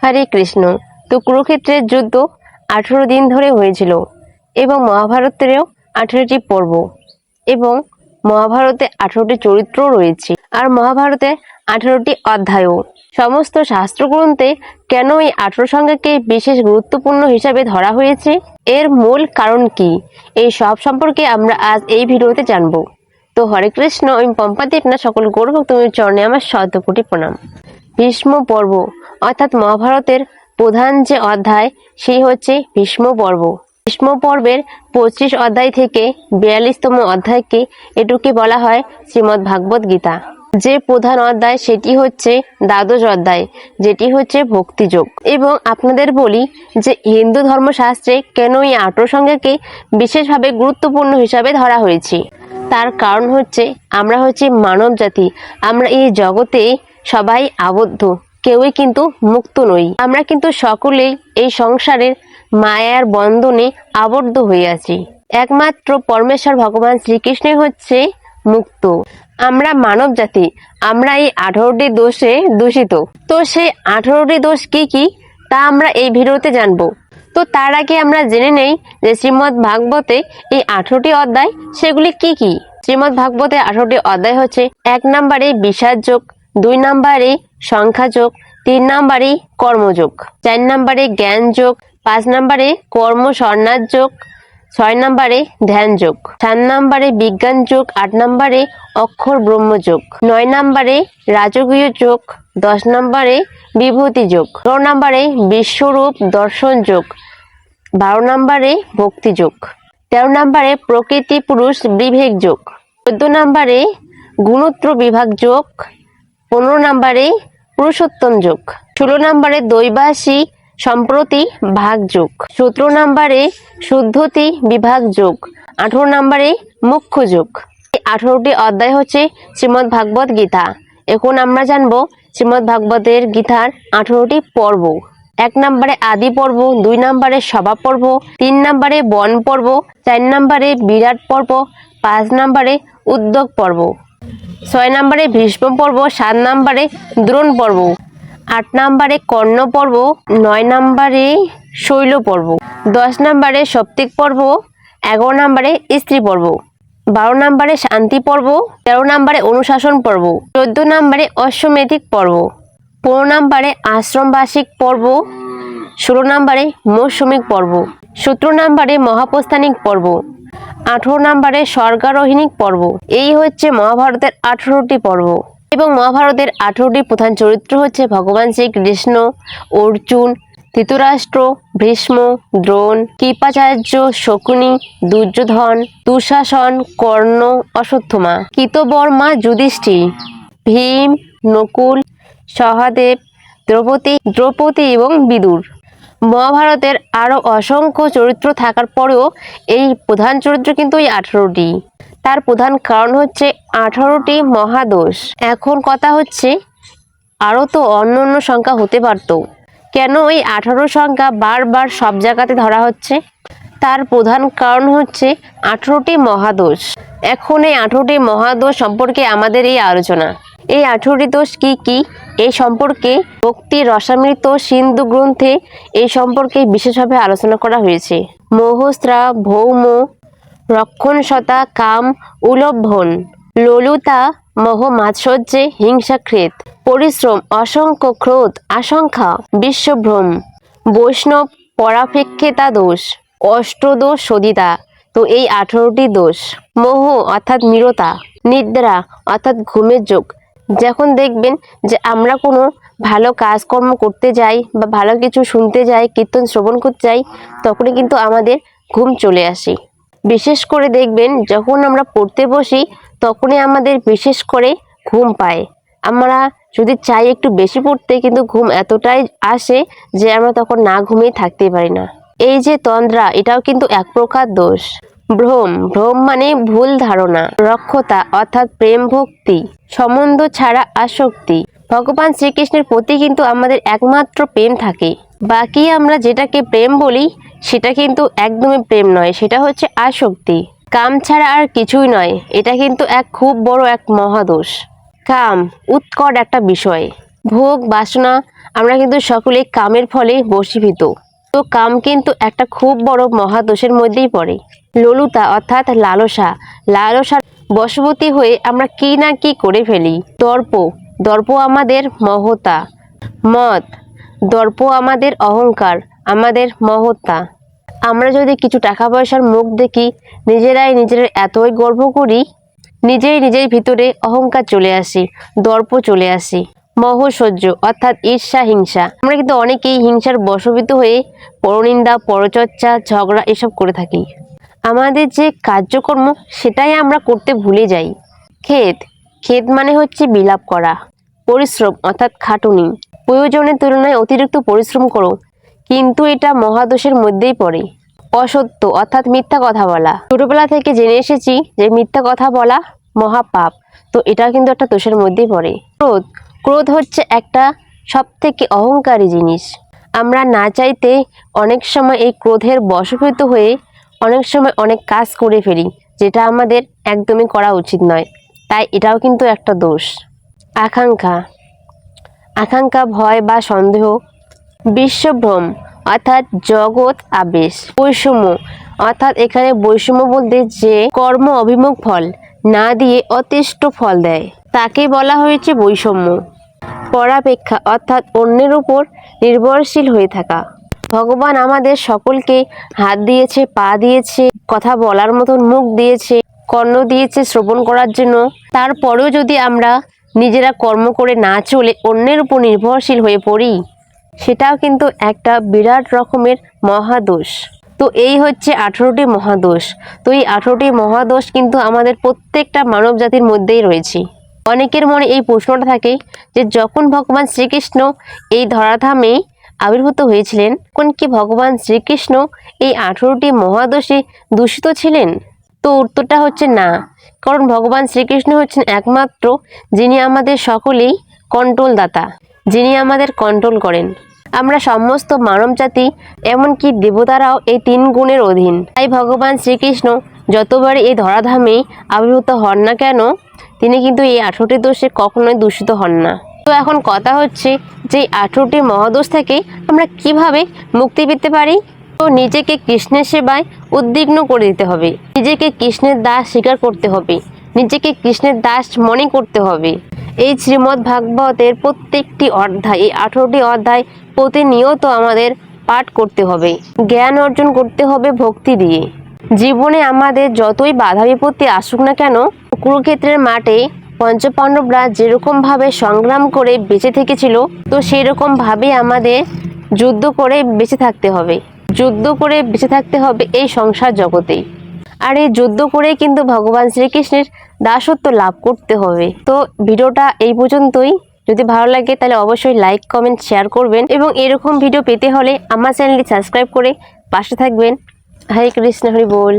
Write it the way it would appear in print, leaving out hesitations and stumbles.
হরে কৃষ্ণ। তো কুরুক্ষেত্রের যুদ্ধ 18 দিন ধরে হয়েছিল এবং মহাভারতেরও 18টি পর্ব এবং মহাভারতে 18টি চরিত্র রয়েছে আর মহাভারতে 18টি অধ্যায়ও। সমস্ত শাস্ত্রগ্রন্থে কেন এই 18 সংখ্যাকে বিশেষ গুরুত্বপূর্ণ হিসাবে ধরা হয়েছে, এর মূল কারণ কি, এই সব সম্পর্কে আমরা আজ এই ভিডিওতে জানবো। তো হরে কৃষ্ণ, আমি পম্পা দেবনা, সকল গৌরভক্তদের চরণে আমার শতকোটি প্রণাম। ভীষ্ম পর্ব অর্থাৎ মহাভারতের প্রধান যে অধ্যায় সেই হচ্ছে ভীষ্ম পর্ব। ভীষ্ম পর্বের 25 অধ্যায় থেকে 42তম অধ্যায়কে এটুকে বলা হয় শ্রীমদ্ ভাগবত গীতা। যে প্রধান অধ্যায় সেটি হচ্ছে দ্বাদশ অধ্যায়, যেটি হচ্ছে ভক্তিযোগ। এবং আপনাদের বলি যে হিন্দু ধর্মশাস্ত্রে কেন এই 18 সংখ্যাকে বিশেষভাবে গুরুত্বপূর্ণ হিসাবে ধরা হয়েছে, তার কারণ হচ্ছে আমরা হচ্ছে মানব জাতি। আমরা এই জগতে সবাই আবদ্ধ, কেউই কিন্তু মুক্ত নই। আমরা কিন্তু সকলেই এই সংসারের মায়ার বন্ধনে আবদ্ধ হয়ে আছি। একমাত্র পরমেশ্বর ভগবান শ্রীকৃষ্ণই হচ্ছে মুক্ত। আমরা মানব জাতি, আমরা এই 18টি দোষে দূষিত। তো সেই 18টি দোষ কি কি তা আমরা এই ভিডিওতে জানবো। তো তার আগে আমরা জেনে নেই যে শ্রীমদ্ ভাগবতে এই 18টি অধ্যায় সেগুলি কি কি। শ্রীমদ্ ভাগবতে 18টি অধ্যায় হচ্ছে: 1 নম্বরে বিষাদ যোগ, 2 নম্বরে সংখ্যা যোগ, 3 নম্বরে কর্মযোগ, 4 নম্বরে জ্ঞান যোগ, 5 নম্বরে কর্ম সন্ন্যাস যোগ, 6 নম্বরে ধ্যান যোগ, 7 নম্বরে বিজ্ঞান যোগ, 8 নম্বরে অক্ষর ব্রহ্ম যোগ, 9 নম্বরে রাজকীয় যোগ, 10 নম্বরে বিভূতি যোগ, 11 নম্বরে বিশ্বরূপ দর্শন যোগ, 12 নম্বরে ভক্তি যোগ, 13 নম্বরে প্রকৃতি পুরুষ বিভেদ যোগ, 14 নম্বরে গুণোত্র বিভাগ যোগ, 15 নম্বরে পুরুষোত্তম যোগ, 16 নম্বরে দৈবাসী সম্প্রতি ভাগ যোগ, 17 নম্বরে শুদ্ধতি বিভাগ যোগ, 18 নম্বরে মুখ্য যোগ। এই 18টি অধ্যায় হচ্ছে শ্রীমদ্ ভাগবত গীতা। এখন আমরা জানবো শ্রীমদ্ ভাগবতের গীতার 18টি পর্ব। 1 নম্বরে আদি পর্ব, 2 নম্বরে সভা পর্ব, 3 নম্বরে বন পর্ব, 4 নম্বরে বিরাট পর্ব, 5 নম্বরে উদ্যোগ পর্ব, 6 নম্বরে ভীষ্ম পর্ব, 7 নম্বরে দ্রোণ পর্ব, 8 নম্বরে কর্ণ পর্ব, 9 নম্বরে শৈল পর্ব, 10 নম্বরে সপ্তিক পর্ব, 11 নম্বরে স্ত্রী পর্ব, 12 নম্বরে শান্তি পর্ব, 13 নম্বরে অনুশাসন পর্ব, 14 নম্বরে অশ্বমেধিক পর্ব, 15 নম্বরে আশ্রমবাসিক পর্ব, 16 নম্বরে মৌসুমিক পর্ব, 17 নম্বরে মহাপ্রস্থানিক পর্ব, 18 নম্বরে স্বর্গারোহিণিক পর্ব। এই হচ্ছে মহাভারতের 18টি পর্ব। এবং মহাভারতের 18টি প্রধান চরিত্র হচ্ছে ভগবান শ্রীকৃষ্ণ, অর্জুন, ধৃতরাষ্ট্র, ভীষ্ম, দ্রোণ, কৃপাচার্য, শকুনি, দুর্যোধন, দুঃশাসন, কর্ণ, অশ্বত্থামা, কৃতবর্মা, যুধিষ্ঠির, ভীম, নকুল, সহদেব, দ্রৌপদী এবং বিদুর। মহাভারতের আরো অসংখ্য চরিত্র থাকার পরেও এই প্রধান চরিত্র কিন্তু এই 18টি। তার প্রধান কারণ হচ্ছে 18টি মহাদোষ। এখন কথা হচ্ছে আরো তো অন্য অন্য সংখ্যা হতে পারত, কেন এই 18 সংখ্যা বারবার সব জায়গাতে ধরা হচ্ছে? তার প্রধান কারণ হচ্ছে 18টি মহাদোষ। এখন এই 18টি মহাদোষ সম্পর্কে আমাদের এই আলোচনা। এই 18টি দোষ কি কি এই সম্পর্কে ভক্তি রসামৃত সিন্ধু গ্রন্থে এই সম্পর্কে বিশেষভাবে আলোচনা করা হয়েছে। মোহস্ত্রা, ভৌম, রক্ষণসতা, কাম, উলম্ভন, লোলুতা, মোহ, মাৎসর্যে, হিংসা, ক্রেত, পরিশ্রম, অসংখ্য, ক্রোধ, আশঙ্কা, বিশ্বভ্রম, বৈষ্ণব, পরাপেক্ষিতা দোষ, অষ্টদোষ শোধিতা। তো এই 18টি দোষ। মোহ অর্থাৎ মীরতা, নিদ্রা অর্থাৎ ঘুমের যোগ। যখন দেখবেন যে আমরা কোনো ভালো কাজকর্ম করতে যাই বা ভালো কিছু শুনতে যাই, কীর্তন শ্রবণ করতে যাই, তখনই কিন্তু আমাদের ঘুম চলে আসে। বিশেষ করে দেখবেন যখন আমরা পড়তে বসি তখনই আমাদের বিশেষ করে ঘুম পায়। আমরা যদি চাই একটু বেশি পড়তে, কিন্তু ঘুম এতটাই আসে যে আমরা তখন না ঘুমিয়ে থাকতে পারি না। এই যে তন্দ্রা, এটাও কিন্তু এক প্রকার দোষ। ভ্রম, ভ্রম মানে ভুল ধারণা। রক্ষতা অর্থাৎ প্রেম ভক্তি, সম্বন্ধ ছাড়া আসক্তি। ভগবান শ্রীকৃষ্ণের প্রতি কিন্তু আমাদের একমাত্র প্রেম থাকে, বাকি আমরা যেটাকে প্রেম বলি সেটা কিন্তু একদমই প্রেম নয়, সেটা হচ্ছে আসক্তি। কাম ছাড়া আর কিছুই নয়, এটা কিন্তু এক খুব বড় এক মহাদোষ। কাম উৎকট একটা বিষয়, ভোগ বাসনা আমরা কিন্তু সকলে কামের ফলে বশীভূত। তো কাম কিন্তু একটা খুব বড় মহাদোষের মধ্যেই পড়ে। লোলুতা অর্থাৎ লালসা, লালসার বশবর্তী হয়ে আমরা কি না কি করে ফেলি। দর্প, দর্প আমাদের মহত্তা। মদ, দর্প আমাদের অহংকার, আমাদের মহত্তা। আমরা যদি কিছু টাকা পয়সার মুখ দেখি, নিজেরাই নিজেরা এতই গর্ব করি, নিজের ভিতরে অহংকার চলে আসে, দর্প চলে আসে। মহসহ্য অর্থাৎ ঈর্ষা, হিংসা। আমরা কিন্তু অনেকেই হিংসার বশবর্তী হয়ে পরনিন্দা, পরচর্চা, ঝগড়া এসব করে থাকি। আমাদের যে কার্যকর্ম সেটাই আমরা করতে ভুলে যাই। খেদ, খেদ মানে হচ্ছে বিলাপ করা। পরিশ্রম অর্থাৎ খাটুনি, প্রয়োজনের তুলনায় অতিরিক্ত পরিশ্রম করো, কিন্তু এটা মহাদোষের মধ্যেই পড়ে। অসত্য অর্থাৎ মিথ্যা কথা বলা। ছোটবেলা থেকে জেনে এসেছি যে মিথ্যা কথা বলা মহাপাপ, তো এটা কিন্তু একটা দোষের মধ্যেই পড়ে। ক্রোধ, ক্রোধ হচ্ছে একটা সব থেকে অহংকারী জিনিস। আমরা না চাইতে অনেক সময় এই ক্রোধের বশীভূত হয়ে অনেক সময় অনেক কাজ করে ফেলি, যেটা আমাদের একদমই করা উচিত নয়, তাই এটাও কিন্তু একটা দোষ। আকাঙ্ক্ষা, আকাঙ্ক্ষা ভয় বা সন্দেহ। বিশ্বভ্রম অর্থাৎ জগৎ আবেশ। বৈষম্য অর্থাৎ এখানে বৈষম্য বলতে যে কর্ম অভিমুখ ফল না দিয়ে অতিষ্ঠ ফল দেয়, তাকে বলা হয়েছে বৈষম্য। পরাপেক্ষা অর্থাৎ অন্যের উপর নির্ভরশীল হয়ে থাকা। ভগবান আমাদের সকলকে হাত দিয়েছে, পা দিয়েছে, কথা বলার মতন মুখ দিয়েছে, কর্ণ দিয়েছে শ্রবণ করার জন্য। তারপরেও যদি আমরা নিজেরা কর্ম করে না চলে অন্যের উপর নির্ভরশীল হয়ে পড়ি, সেটাও কিন্তু একটা বিরাট রকমের মহাদোষ। তো এই হচ্ছে 18টি মহাদোষ। তো এই 18টি মহাদোষ কিন্তু আমাদের প্রত্যেকটা মানব জাতির মধ্যেই রয়েছে। অনেকের মনে এই প্রশ্নটা থাকে যে যখন ভগবান শ্রীকৃষ্ণ এই ধরাধামে আবির্ভূত হয়েছিলেন, তখন কি ভগবান শ্রীকৃষ্ণ এই 18টি মহাদোষে দূষিত ছিলেন? তো উত্তরটা হচ্ছে না, কারণ ভগবান শ্রীকৃষ্ণ হচ্ছেন একমাত্র যিনি আমাদের সকলেই কন্ট্রোল দাতা, যিনি আমাদের কন্ট্রোল করেন। আমরা সমস্ত মানব জাতি এমনকি দেবতারাও এই 3 গুণের অধীন। তাই ভগবান শ্রীকৃষ্ণ যতবার এই ধরাধামে আবির্ভূত হন না কেন, তিনি কিন্তু এই 18টি দোষে কখনোই দূষিত হন না। তো এখন কথা হচ্ছে যে 18টি মহাদোষ থেকে আমরা কিভাবে মুক্তি পেতে পারি। তো নিজেকে কৃষ্ণের সেবায় উদ্বিগ্ন করে দিতে হবে, নিজেকে কৃষ্ণের দাস স্বীকার করতে হবে, নিজেকে কৃষ্ণের দাস মনে করতে হবে। এই শ্রীমদ্ ভাগবতের প্রত্যেকটি অধ্যায়, এই 18টি অধ্যায় প্রতিনিয়ত আমাদের পাঠ করতে হবে, জ্ঞান অর্জন করতে হবে ভক্তি দিয়ে। জীবনে আমাদের যতই বাধা বিপত্তি আসুক না কেন, কুরুক্ষেত্রের মাঠে পঞ্চপাণ্ডবরা যেরকমভাবে সংগ্রাম করে বেঁচে থেকেছিল, তো সেই রকমভাবে আমাদের যুদ্ধ করে বেঁচে থাকতে হবে, যুদ্ধ করে বেঁচে থাকতে হবে এই সংসার জগতেই। আর এই যুদ্ধ করে কিন্তু ভগবান শ্রীকৃষ্ণের দাসত্ব লাভ করতে হবে। তো ভিডিওটা এই পর্যন্তই। যদি ভালো লাগে তাহলে অবশ্যই লাইক, কমেন্ট, শেয়ার করবেন এবং এরকম ভিডিও পেতে হলে আমার চ্যানেলটি সাবস্ক্রাইব করে পাশে থাকবেন। হরে কৃষ্ণ, হরি বল।